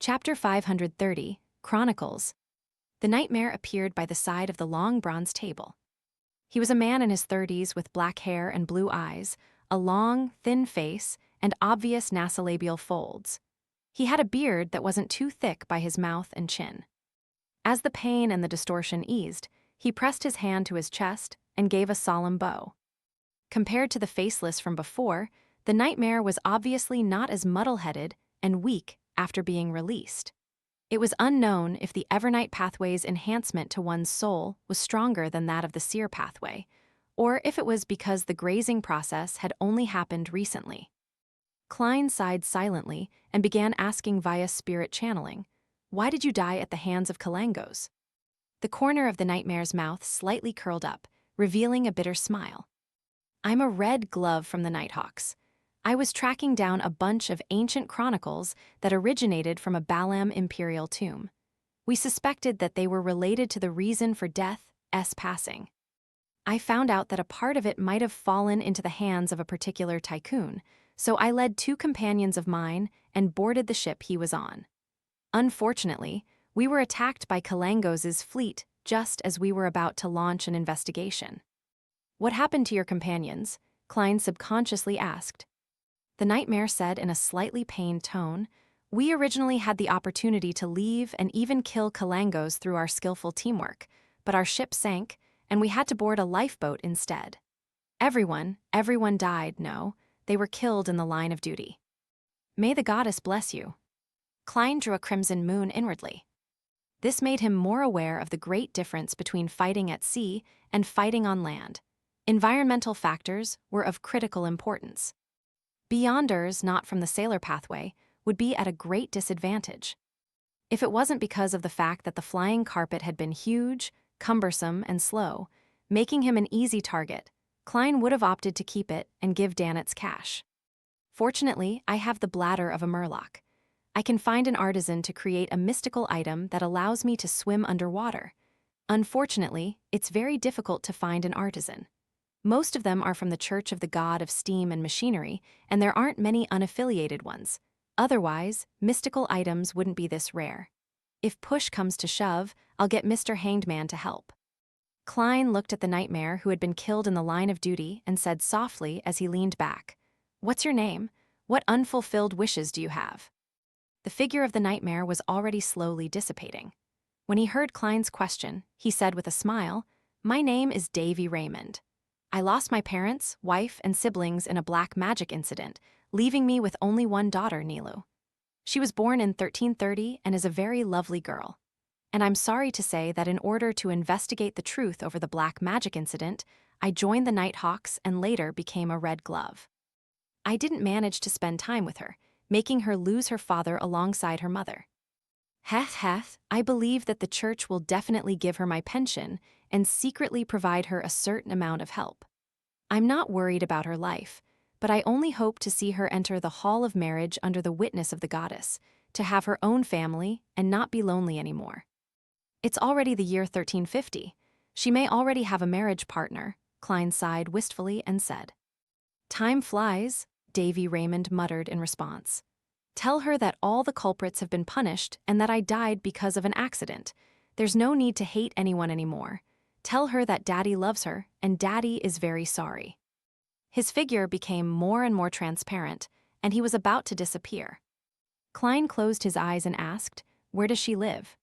Chapter 530, Chronicles. The nightmare appeared by the side of the long bronze table. He was a man in his 30s with black hair and blue eyes, a long, thin face, and obvious nasolabial folds. He had a beard that wasn't too thick by his mouth and chin. As the pain and the distortion eased, he pressed his hand to his chest and gave a solemn bow. Compared to the faceless from before, the nightmare was obviously not as muddle-headed and weak after being released. It was unknown if the Evernight pathway's enhancement to one's soul was stronger than that of the Seer pathway, or if it was because the grazing process had only happened recently. Klein sighed silently and began asking via spirit channeling, "Why did you die at the hands of Kalangos?" The corner of the nightmare's mouth slightly curled up, revealing a bitter smile. "I'm a red glove from the Nighthawks. I was tracking down a bunch of ancient chronicles that originated from a Balam imperial tomb. We suspected that they were related to the reason for death's passing. I found out that a part of it might have fallen into the hands of a particular tycoon, so I led 2 companions of mine and boarded the ship he was on. Unfortunately, we were attacked by Kalangos' fleet just as we were about to launch an investigation." "What happened to your companions?" Klein subconsciously asked. The nightmare said in a slightly pained tone, "We originally had the opportunity to leave and even kill Kalangos through our skillful teamwork, but our ship sank, and we had to board a lifeboat instead. Everyone died, no, they were killed in the line of duty. May the goddess bless you." Klein drew a crimson moon inwardly. This made him more aware of the great difference between fighting at sea and fighting on land. Environmental factors were of critical importance. Beyonders not from the sailor pathway would be at a great disadvantage. If it wasn't because of the fact that the flying carpet had been huge, cumbersome, and slow, making him an easy target, Klein would have opted to keep it and give Dan its cash. "Fortunately, I have the bladder of a murloc. I can find an artisan to create a mystical item that allows me to swim underwater. Unfortunately, it's very difficult to find an artisan. Most of them are from the Church of the God of Steam and Machinery, and there aren't many unaffiliated ones. Otherwise, mystical items wouldn't be this rare. If push comes to shove, I'll get Mr. Hanged Man to help." Klein looked at the nightmare who had been killed in the line of duty and said softly as he leaned back, "What's your name? What unfulfilled wishes do you have?" The figure of the nightmare was already slowly dissipating. When he heard Klein's question, he said with a smile, "My name is Davy Raymond. I lost my parents, wife, and siblings in a black magic incident, leaving me with only one daughter, Nilu. She was born in 1330 and is a very lovely girl. And I'm sorry to say that in order to investigate the truth over the black magic incident, I joined the Nighthawks and later became a red glove. I didn't manage to spend time with her, making her lose her father alongside her mother. I believe that the church will definitely give her my pension and secretly provide her a certain amount of help. I'm not worried about her life, but I only hope to see her enter the hall of marriage under the witness of the goddess, to have her own family and not be lonely anymore. It's already the year 1350. She may already have a marriage partner," Klein sighed wistfully and said. "Time flies," Davy Raymond muttered in response. "Tell her that all the culprits have been punished and that I died because of an accident. There's no need to hate anyone anymore. Tell her that Daddy loves her and Daddy is very sorry." His figure became more and more transparent, and he was about to disappear. Klein closed his eyes and asked, "Where does she live?"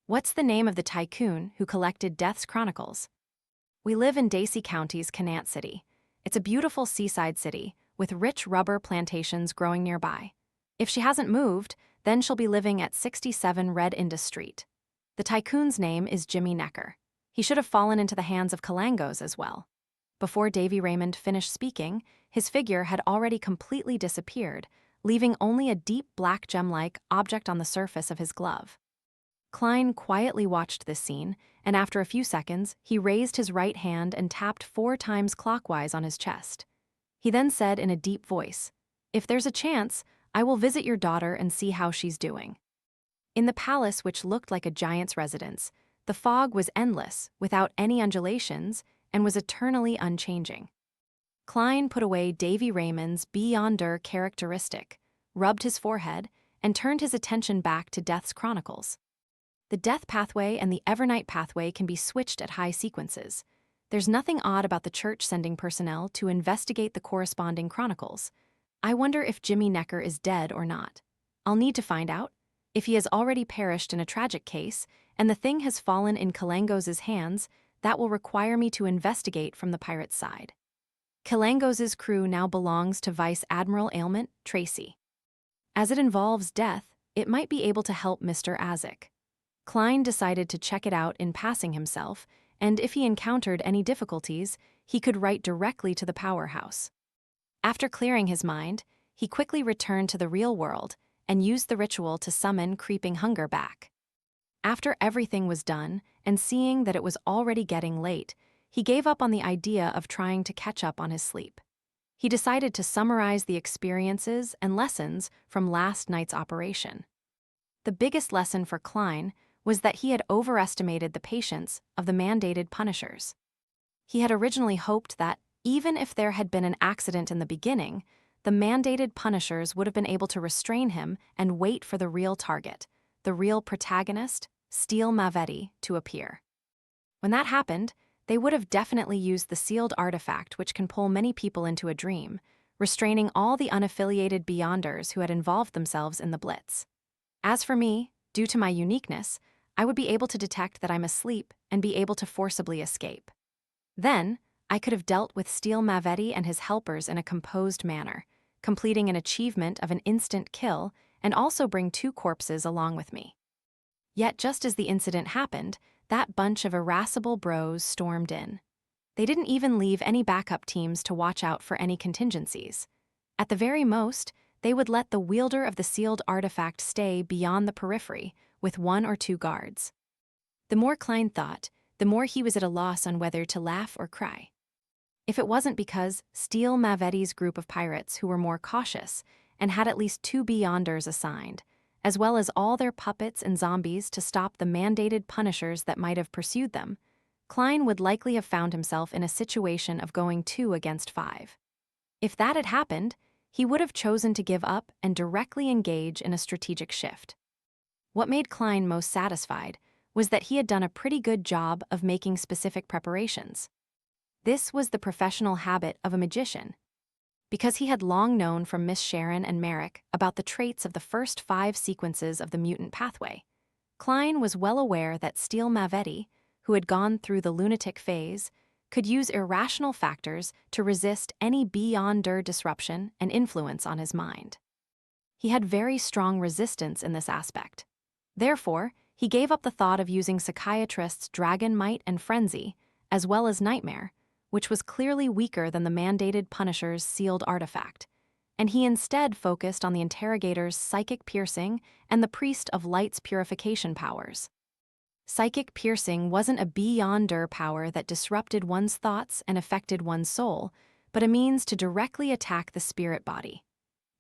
"What's the name of the tycoon who collected Death's Chronicles?" "We live in Dacey County's Canant City. It's a beautiful seaside city, with rich rubber plantations growing nearby. If she hasn't moved, then she'll be living at 67 Red Indus Street. The tycoon's name is Jimmy Necker. He should have fallen into the hands of Kalangos as well." Before Davy Raymond finished speaking, his figure had already completely disappeared, leaving only a deep black gem-like object on the surface of his glove. Klein quietly watched this scene, and after a few seconds, he raised his right hand and tapped 4 times clockwise on his chest. He then said in a deep voice, "If there's a chance, I will visit your daughter and see how she's doing." In the palace, which looked like a giant's residence, the fog was endless, without any undulations, and was eternally unchanging. Klein put away Davy Raymond's beyonder characteristic, rubbed his forehead, and turned his attention back to Death's Chronicles. The Death pathway and the Evernight pathway can be switched at high sequences. There's nothing odd about the church sending personnel to investigate the corresponding chronicles. I wonder if Jimmy Necker is dead or not. I'll need to find out. If he has already perished in a tragic case, and the thing has fallen in Kalangos's hands, that will require me to investigate from the pirate's side. Kalangos's crew now belongs to Vice Admiral Ailment Tracy. As it involves Death, it might be able to help Mr. Azek. Klein decided to check it out in passing himself, and if he encountered any difficulties, he could write directly to the powerhouse. After clearing his mind, he quickly returned to the real world and used the ritual to summon Creeping Hunger back. After everything was done, and seeing that it was already getting late, he gave up on the idea of trying to catch up on his sleep. He decided to summarize the experiences and lessons from last night's operation. The biggest lesson for Klein was that he had overestimated the patience of the mandated punishers. He had originally hoped that, even if there had been an accident in the beginning, the mandated punishers would have been able to restrain him and wait for the real target, the real protagonist, Steel Mavetti, to appear. When that happened, they would have definitely used the sealed artifact which can pull many people into a dream, restraining all the unaffiliated Beyonders who had involved themselves in the Blitz. As for me, due to my uniqueness, I would be able to detect that I'm asleep and be able to forcibly escape. Then, I could have dealt with Steel Mavetti and his helpers in a composed manner, completing an achievement of an instant kill and also bring 2 corpses along with me. Yet just as the incident happened, that bunch of irascible bros stormed in. They didn't even leave any backup teams to watch out for any contingencies. At the very most, they would let the wielder of the sealed artifact stay beyond the periphery with 1 or 2 guards. The more Klein thought, the more he was at a loss on whether to laugh or cry. If it wasn't because Steel Mavetti's group of pirates who were more cautious and had at least 2 Beyonders assigned, as well as all their puppets and zombies to stop the mandated punishers that might have pursued them, Klein would likely have found himself in a situation of going 2 against 5. If that had happened, he would have chosen to give up and directly engage in a strategic shift. What made Klein most satisfied was that he had done a pretty good job of making specific preparations. This was the professional habit of a magician. Because he had long known from Miss Sharon and Merrick about the traits of the first 5 sequences of the mutant pathway, Klein was well aware that Steel Mavetti, who had gone through the lunatic phase, could use irrational factors to resist any Beyonder disruption and influence on his mind. He had very strong resistance in this aspect. Therefore, he gave up the thought of using Psychiatrist's Dragon Might and Frenzy, as well as Nightmare, which was clearly weaker than the mandated Punisher's sealed artifact, and he instead focused on the Interrogator's Psychic Piercing and the Priest of Light's purification powers. Psychic Piercing wasn't a Beyonder power that disrupted one's thoughts and affected one's soul, but a means to directly attack the spirit body.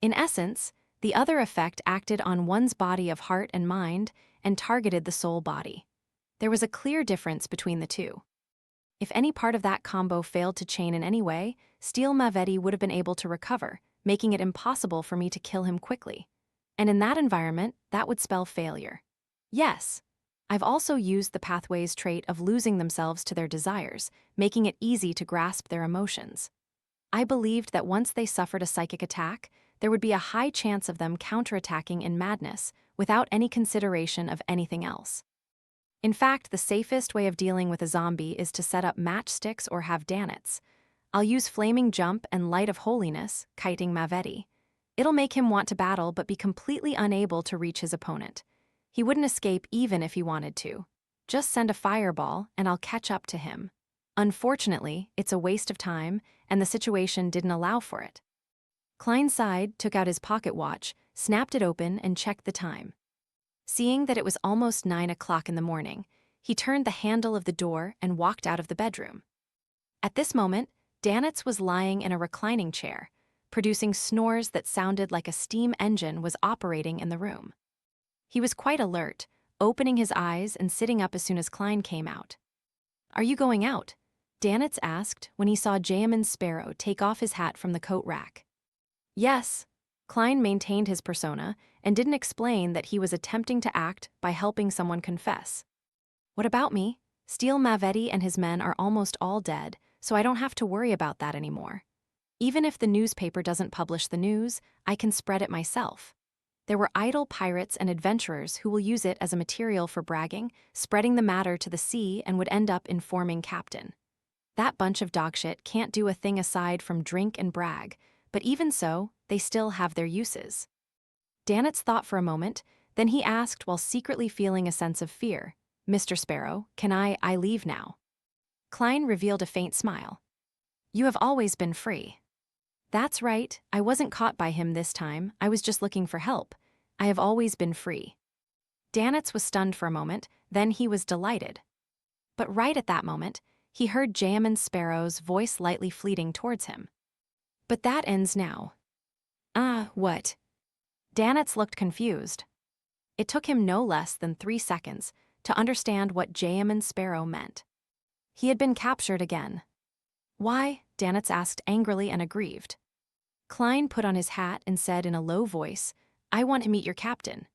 In essence, the other effect acted on one's body of heart and mind and targeted the soul body. There was a clear difference between the two. If any part of that combo failed to chain in any way, Steel Mavetti would have been able to recover, making it impossible for me to kill him quickly. And in that environment, that would spell failure. Yes, I've also used the pathway's trait of losing themselves to their desires, making it easy to grasp their emotions. I believed that once they suffered a psychic attack, there would be a high chance of them counterattacking in madness without any consideration of anything else. In fact, the safest way of dealing with a zombie is to set up matchsticks or have Danets. I'll use Flaming Jump and Light of Holiness, kiting Mavetti. It'll make him want to battle but be completely unable to reach his opponent. He wouldn't escape even if he wanted to. Just send a fireball and I'll catch up to him. Unfortunately, it's a waste of time, and the situation didn't allow for it. Klein sighed, took out his pocket watch, snapped it open, and checked the time. Seeing that it was almost 9 o'clock in the morning, he turned the handle of the door and walked out of the bedroom. At this moment, Danitz was lying in a reclining chair, producing snores that sounded like a steam engine was operating in the room. He was quite alert, opening his eyes and sitting up as soon as Klein came out. "Are you going out?" Danitz asked when he saw Jamin Sparrow take off his hat from the coat rack. "Yes," Klein maintained his persona and didn't explain that he was attempting to act by helping someone confess. What about me? Steel Mavetti and his men are almost all dead, so I don't have to worry about that anymore. Even if the newspaper doesn't publish the news, I can spread it myself. There were idle pirates and adventurers who will use it as a material for bragging, spreading the matter to the sea, and would end up informing Captain. That bunch of dogshit can't do a thing aside from drink and brag, but even so, they still have their uses. Danitz thought for a moment, then he asked while secretly feeling a sense of fear, "Mr. Sparrow, can I leave now?" Klein revealed a faint smile. "You have always been free." "That's right, I wasn't caught by him this time, I was just looking for help. I have always been free." Danitz was stunned for a moment, then he was delighted. But right at that moment, he heard Jamin Sparrow's voice lightly fleeting towards him. "But that ends now." "Ah, what?" Danitz looked confused. It took him no less than 3 seconds to understand what Jamin Sparrow meant. He had been captured again. "Why?" Danitz asked angrily and aggrieved. Klein put on his hat and said in a low voice, "I want to meet your captain."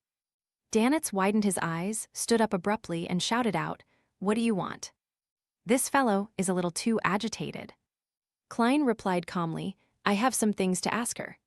Danitz widened his eyes, stood up abruptly, and shouted out, "What do you want?" "This fellow is a little too agitated." Klein replied calmly, "I have some things to ask her."